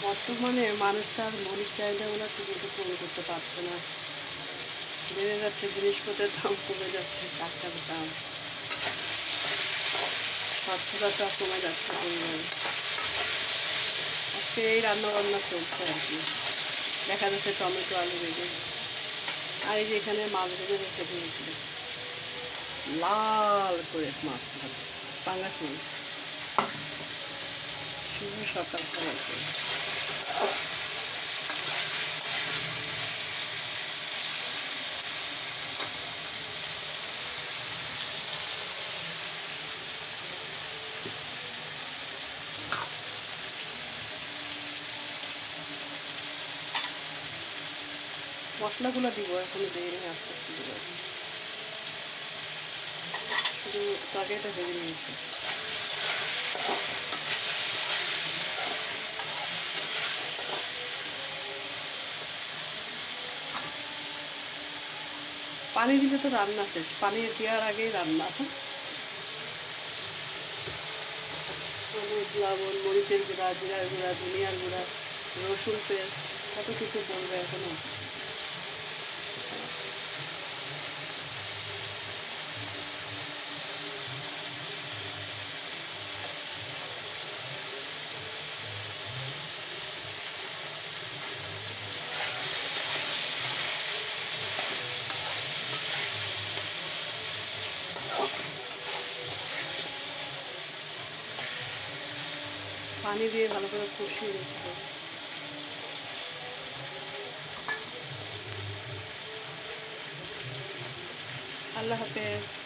বর্তমানে মানুষ তার মৌলিক চাহিদাগুলো ঠিকমতো পূরণ করতে পারছে না। বেড়ে যাচ্ছে জিনিসপত্রের দাম, কমে যাচ্ছে টাকার দাম, স্বাস্থ্যতা কমে যাচ্ছে পরিবারে। আজকে এই রান্নাবান্না চলছে আর কি। দেখা যাচ্ছে টমেটো আলু বেগুন। আর এই যে এখানে মাছ ভেজে রেখে দিয়েছিল, লাল করে মাছ ভাজা, পাঙ্গাস মাছ। শুভ সকাল সবাইকে। মশলাগুলো দিব, এখনো দিয়ে নিয়ে আস্তে আস্তে দিব। শুধু তরকারিটা ভেজে নিয়েছি। পানি দিলে তো রান্না শেষ, পানি দেওয়ার আগেই রান্না। হলুদ, লবণ, মরিচের গুঁড়া, জিরার গুঁড়া, ধনিয়ার গুঁড়া, রসুন পেস্ট, কত কিছু পড়বে এখনো। পানি দিয়ে ভালো করে কষিয়ে নিতে হবে। আল্লাহ হাফেজ।